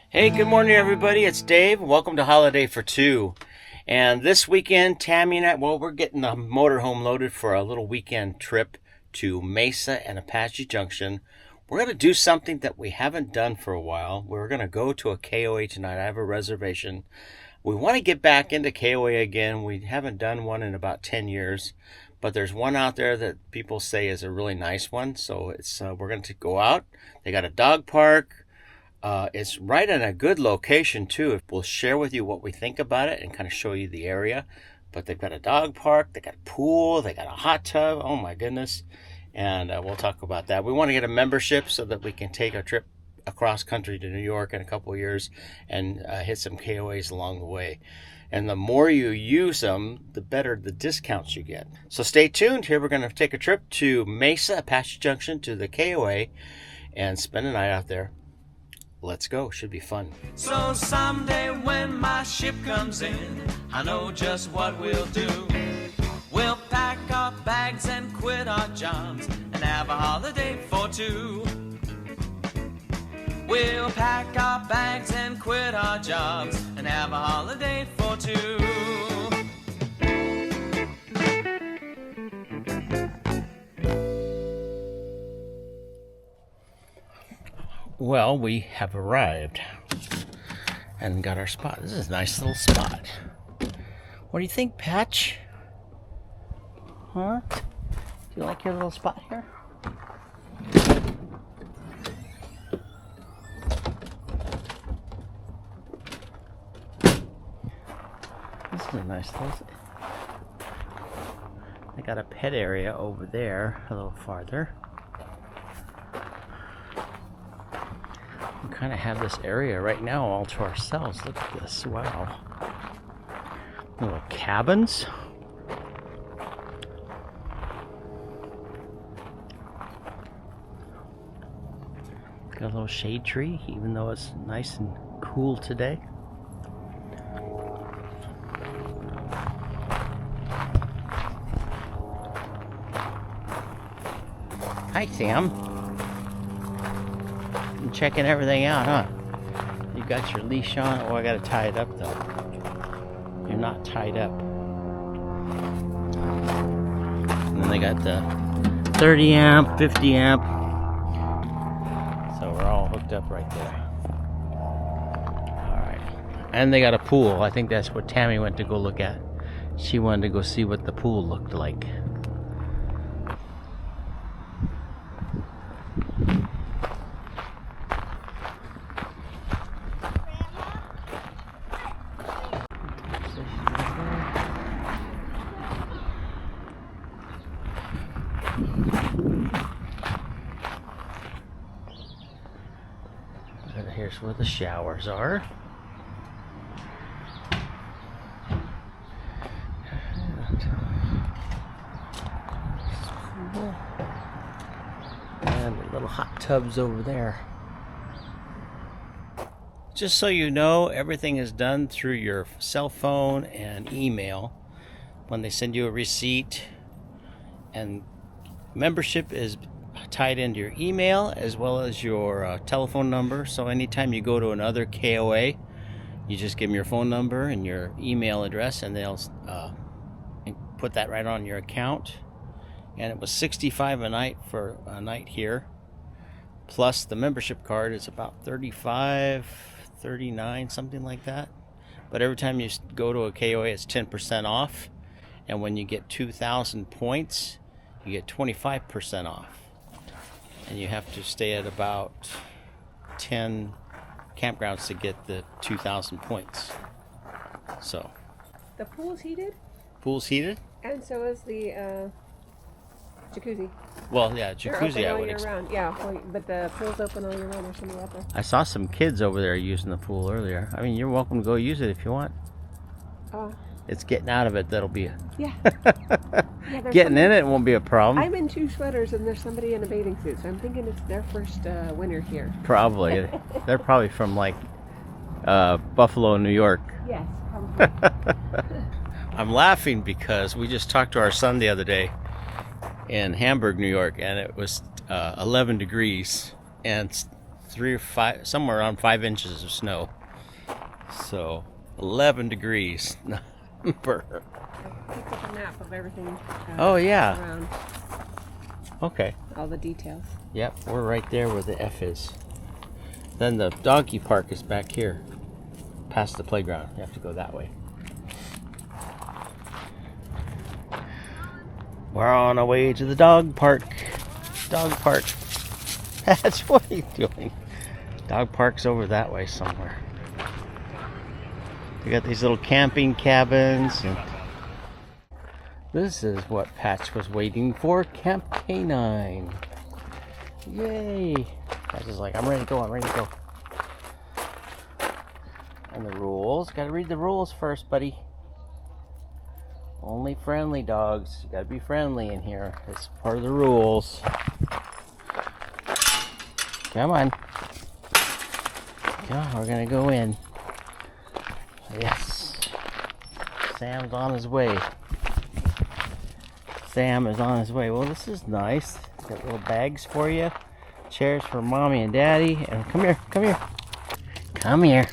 Hey, good morning, everybody. It's Dave. Welcome to Holiday for Two. And this weekend, Tammy and I, we're getting the motorhome loaded for a little weekend trip to Mesa and Apache Junction. We're going to do something that we haven't done for a while. We're going to go to a KOA tonight. I have a reservation. We want to get back into KOA again. We haven't done one in about 10 years. But there's one out there that people say is a really nice one. So we're going to go out. They got a dog park. It's right in a good location too. We'll share with you what we think about it and kind of show you the area. But they've got a dog park, they got a pool, they got a hot tub. Oh my goodness. And we'll talk about that. We want to get a membership so that we can take a trip across country to New York in a couple of years and hit some KOAs along the way. And the more you use them, the better the discounts you get. So stay tuned. Here we're going to take a trip to Mesa, Apache Junction, to the KOA and spend a night out there. Let's go. Should be fun. So someday when my ship comes in, I know just what we'll do. We'll pack our bags and quit our jobs and have a holiday for two. We'll pack our bags and quit our jobs and have a holiday for two. Well, we have arrived and got our spot. This is a nice little spot. What do you think, Patch? Huh? Do you like your little spot here? This is a nice little... They got a pet area over there, a little farther. We kind of have this area right now all to ourselves. Look at this. Wow. Little cabins. Got a little shade tree, even though it's nice and cool today. Hi, Sam. Checking everything out, huh? You got your leash on. Oh, I gotta tie it up though. You're not tied up. And then they got the 30 amp, 50 amp. So we're all hooked up right there. Alright. And they got a pool. I think that's what Tammy went to go look at. She wanted to go see what the pool looked like. Here's where the showers are. And the little hot tubs over there. Just so you know, everything is done through your cell phone and email. When they send you a receipt, and membership is tied into your email as well as your telephone number. So anytime you go to another KOA, you just give them your phone number and your email address, and they'll put that right on your account. And it was $65 a night for a night here, plus the membership card is about $35, $39, something like that. But every time you go to a KOA, it's 10% off, and when you get 2,000 points, you get 25% off. And you have to stay at about 10 campgrounds to get the 2,000 points. So. The pool's heated? Pool's heated? And so is the jacuzzi. Well, yeah, jacuzzi I would expect. Round. Yeah, well, but the pool's open all year round. There's somebody out there. I saw some kids over there using the pool earlier. I mean, you're welcome to go use it if you want. It's getting out of it that'll be yeah. Getting in it won't be a problem. I'm in 2 sweaters and there's somebody in a bathing suit, so I'm thinking it's their first winter here. Probably. They're probably from like Buffalo, New York. Yes, probably. I'm laughing because we just talked to our son the other day in Hamburg, New York, and it was 11 degrees, and 3 or 5, somewhere around 5 inches of snow. So 11 degrees. Number. I picked up a map of everything. Oh yeah. Around Okay. all the details. Yep, we're right there where the F is. Then the donkey park is back here, past the playground. You have to go that way. We're on our way to the dog park. Dog park. That's what he's doing. Dog park's over that way somewhere. They got these little camping cabins. And this is what Patch was waiting for. Camp K9. Yay. Patch is like, I'm ready to go, I'm ready to go. And the rules. Gotta read the rules first, buddy. Only friendly dogs. You gotta be friendly in here. It's part of the rules. Come on. Come on, we're gonna go in. Yes. Sam's on his way. Sam is on his way. Well, this is nice. Got little bags for you. Chairs for mommy and daddy. And come here, come here. Come here.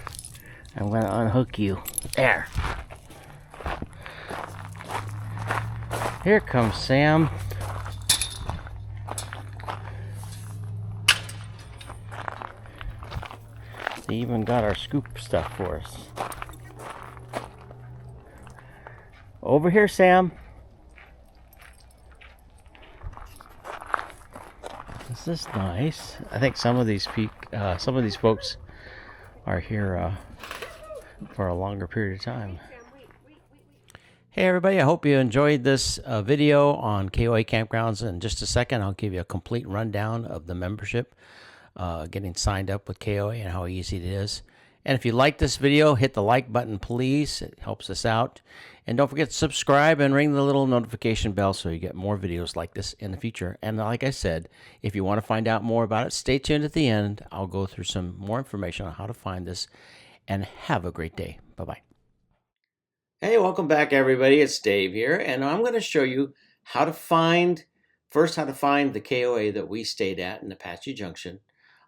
I'm gonna unhook you. There. Here comes Sam. They even got our scoop stuff for us. Over here, Sam. This is nice. I think some of these folks are here for a longer period of time. Hey everybody, I hope you enjoyed this video on KOA campgrounds. In just a second, I'll give you a complete rundown of the membership, getting signed up with KOA and how easy it is. And if you like this video, hit the like button, please. It helps us out. And don't forget to subscribe and ring the little notification bell so you get more videos like this in the future. And like I said, if you want to find out more about it, stay tuned at the end. I'll go through some more information on how to find this. And have a great day. Bye-bye. Hey, welcome back everybody. It's Dave here, and I'm going to show you how to find the KOA that we stayed at in Apache Junction.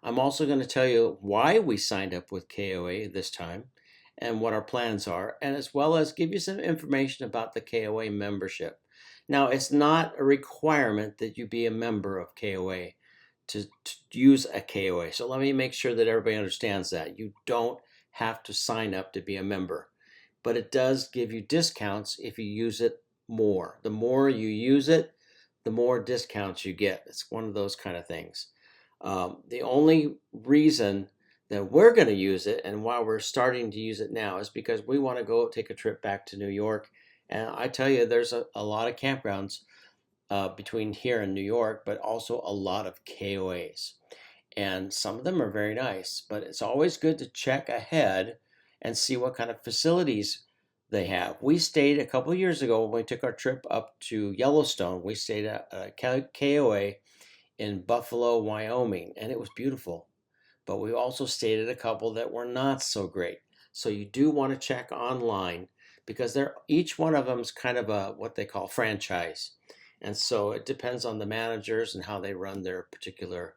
I'm also going to tell you why we signed up with KOA this time and what our plans are, and as well as give you some information about the KOA membership. Now, it's not a requirement that you be a member of KOA to use a KOA. So let me make sure that everybody understands that. You don't have to sign up to be a member. But it does give you discounts if you use it more. The more you use it, the more discounts you get. It's one of those kind of things. The only reason that we're going to use it and why we're starting to use it now is because we want to go take a trip back to New York. And I tell you, there's a lot of campgrounds between here and New York, but also a lot of KOAs. And some of them are very nice, but it's always good to check ahead and see what kind of facilities they have. We stayed a couple of years ago when we took our trip up to Yellowstone. We stayed at a KOA in Buffalo, Wyoming, and it was beautiful. But we also stayed at a couple that were not so great. So you do want to check online because each one of them is kind of a what they call franchise. And so it depends on the managers and how they run their particular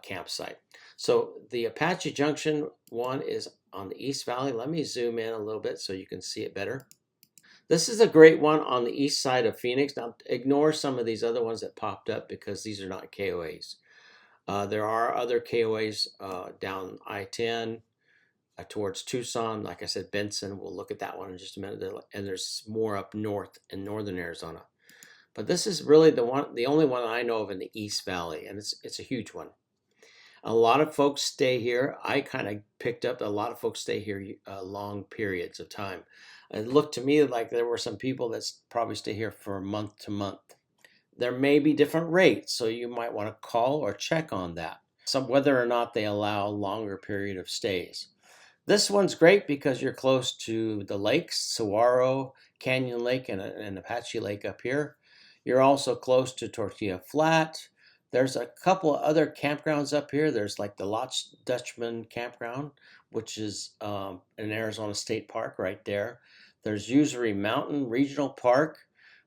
campsite. So the Apache Junction one is on the East Valley. Let me zoom in a little bit so you can see it better. This is a great one on the east side of Phoenix. Now ignore some of these other ones that popped up because these are not KOAs. There are other KOAs down I-10 towards Tucson. Like I said, Benson, we'll look at that one in just a minute. And there's more up north in northern Arizona. But this is really the only one I know of in the East Valley, and it's a huge one. A lot of folks stay here. I kind of picked up a lot of folks stay here long periods of time. It looked to me like there were some people that probably stay here for month to month. There may be different rates, so you might want to call or check on that. Whether or not they allow a longer period of stays. This one's great because you're close to the lakes, Saguaro, Canyon Lake, and Apache Lake up here. You're also close to Tortilla Flat. There's a couple of other campgrounds up here. There's like the Loch Dutchman campground, which is an Arizona State Park right there. There's Usery Mountain Regional Park,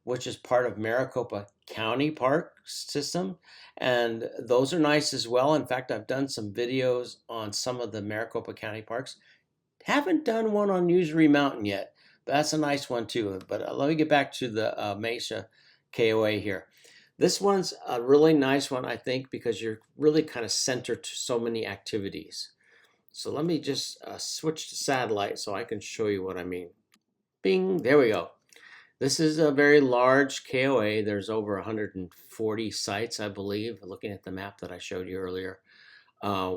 which is part of Maricopa County Park system. And those are nice as well. In fact, I've done some videos on some of the Maricopa County parks. Haven't done one on Usery Mountain yet. That's a nice one too. But let me get back to the Mesa KOA here. This one's a really nice one, I think, because you're really kind of centered to so many activities. So let me just switch to satellite so I can show you what I mean. Bing, there we go. This is a very large KOA. There's over 140 sites, I believe, looking at the map that I showed you earlier.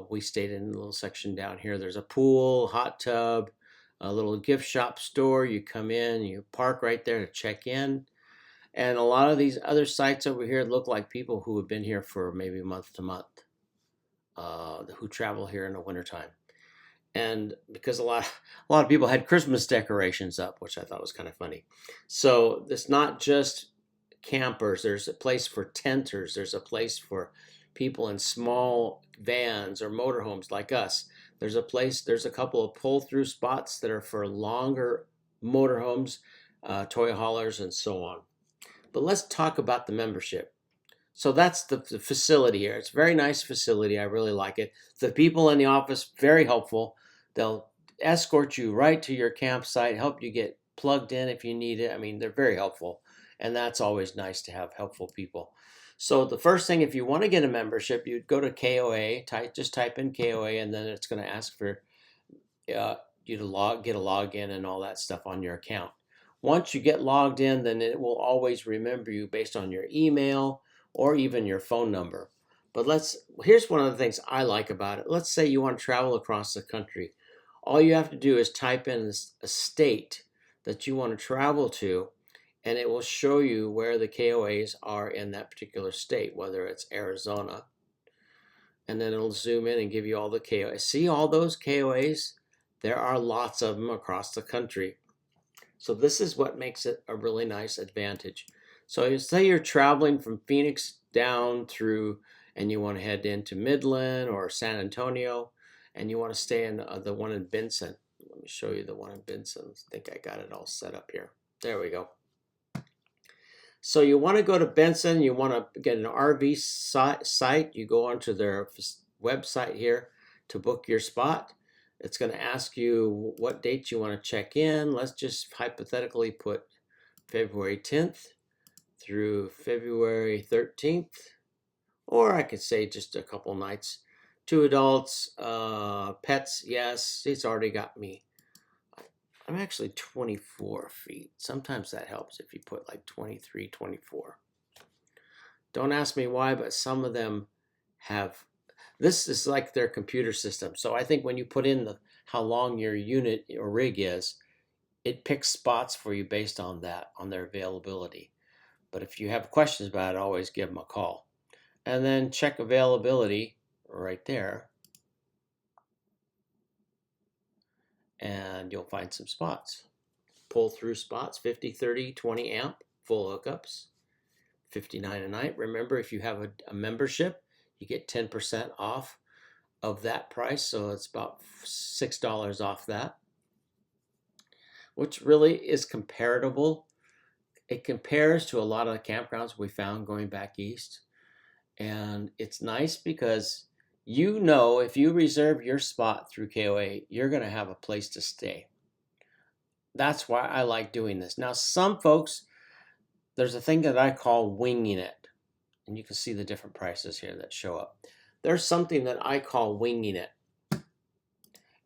We stayed in a little section down here. There's a pool, hot tub, a little gift shop store. You come in, you park right there to check in. And a lot of these other sites over here look like people who have been here for maybe month to month, who travel here in the wintertime. And because a lot of people had Christmas decorations up, which I thought was kind of funny. So it's not just campers. There's a place for tenters. There's a place for people in small vans or motorhomes like us. There's a couple of pull-through spots that are for longer motorhomes, toy haulers, and so on. But let's talk about the membership. So that's the facility here. It's a very nice facility. I really like it. The people in the office, very helpful. They'll escort you right to your campsite, help you get plugged in if you need it. I mean, they're very helpful. And that's always nice to have helpful people. So the first thing, if you want to get a membership, you'd go to KOA, just type in KOA, and then it's going to ask for you to get a login and all that stuff on your account. Once you get logged in, then it will always remember you based on your email or even your phone number. But here's one of the things I like about it. Let's say you want to travel across the country. All you have to do is type in a state that you want to travel to, and it will show you where the KOAs are in that particular state, whether it's Arizona. And then it'll zoom in and give you all the KOAs. See all those KOAs? There are lots of them across the country. So this is what makes it a really nice advantage. So you say you're traveling from Phoenix down through, and you want to head into Midland or San Antonio, and you want to stay in the one in Benson. Let me show you the one in Benson. I think I got it all set up here. There we go. So you want to go to Benson. You want to get an RV site. You go onto their website here to book your spot. It's going to ask you what date you want to check in. Let's just hypothetically put February 10th through February 13th. Or I could say just a couple nights. 2 adults, pets, yes, it's already got me. I'm actually 24 feet. Sometimes that helps if you put like 23, 24. Don't ask me why, but some of them have, this is like their computer system. So I think when you put in how long your unit or rig is, it picks spots for you based on that, on their availability. But if you have questions about it, always give them a call. And then check availability right there. And you'll find some spots. Pull through spots, 50, 30, 20 amp, full hookups, $59 a night. Remember, if you have a membership, you get 10% off of that price. So it's about $6 off that, which really is comparable. It compares to a lot of the campgrounds we found going back east. And it's nice because you know if you reserve your spot through KOA, you're going to have a place to stay. That's why I like doing this. Now, some folks, there's a thing that I call winging it. And you can see the different prices here that show up. There's something that I call winging it.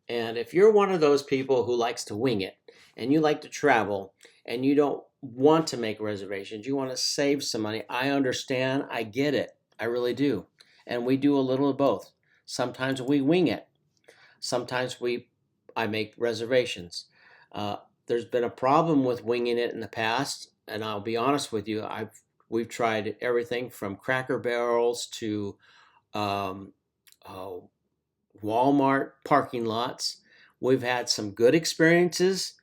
And if you're one of those people who likes to wing it, and you like to travel, and you don't want to make reservations, you want to save some money, I understand, I get it. I really do. And we do a little of both. Sometimes we wing it. Sometimes I make reservations. There's been a problem with winging it in the past, and I'll be honest with you, we've tried everything from Cracker Barrels to Walmart parking lots. We've had some good experiences.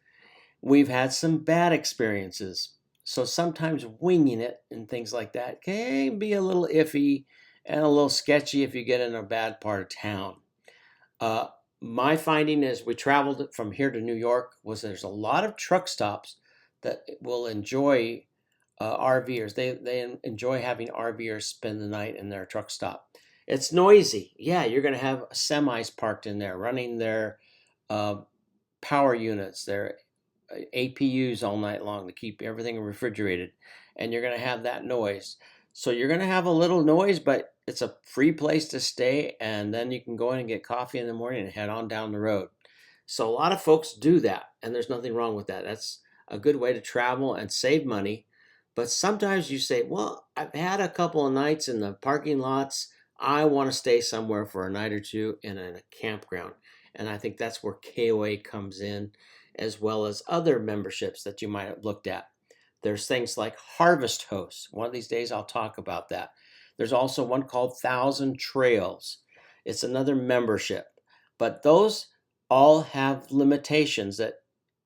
We've had some bad experiences. So sometimes winging it and things like that can be a little iffy and a little sketchy if you get in a bad part of town. My finding as we traveled from here to New York was there's a lot of truck stops that will enjoy RVers. They enjoy having RVers spend the night in their truck stop. It's noisy. Yeah, you're going to have semis parked in there running their uh, power units, their APUs all night long to keep everything refrigerated. And you're going to have that noise. So you're going to have a little noise, but it's a free place to stay. And then you can go in and get coffee in the morning and head on down the road. So a lot of folks do that, and there's nothing wrong with that. That's a good way to travel and save money. But sometimes you say, well, I've had a couple of nights in the parking lots. I want to stay somewhere for a night or two in a campground. And I think that's where KOA comes in, as well as other memberships that you might have looked at. There's things like Harvest Hosts. One of these days I'll talk about that. There's also one called Thousand Trails. It's another membership. But those all have limitations that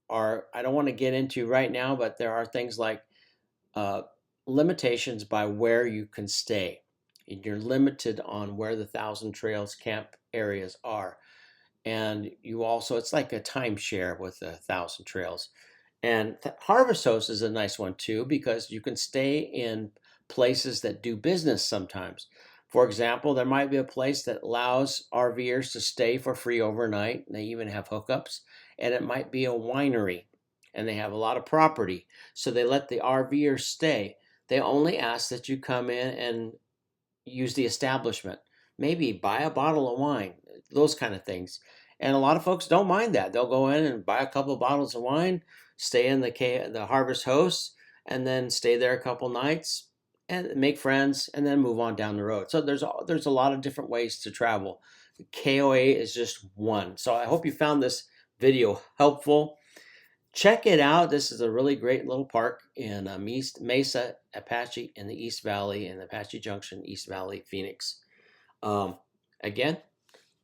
are, I don't want to get into right now, but there are things like limitations by where you can stay. You're limited on where the Thousand Trails camp areas are. And you also, it's like a timeshare with the Thousand Trails. And Harvest Host is a nice one too, because you can stay in places that do business sometimes. For example, there might be a place that allows RVers to stay for free overnight. And they even have hookups. And it might be a winery. And they have a lot of property. So they let the RVers stay. They only ask that you come in and use the establishment. Maybe buy a bottle of wine. Those kind of things. And a lot of folks don't mind that. They'll go in and buy a couple of bottles of wine, stay in the Harvest Host, and then stay there a couple nights and make friends, and then move on down the road. So there's a lot of different ways to travel. KOA is just one. So I hope you found this video helpful. Check it out. This is a really great little park in Mesa, Apache in the East Valley, in Apache Junction, East Valley, Phoenix. Again,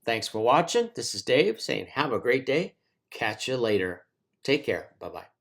thanks for watching. This is Dave saying have a great day. Catch you later. Take care. Bye-bye.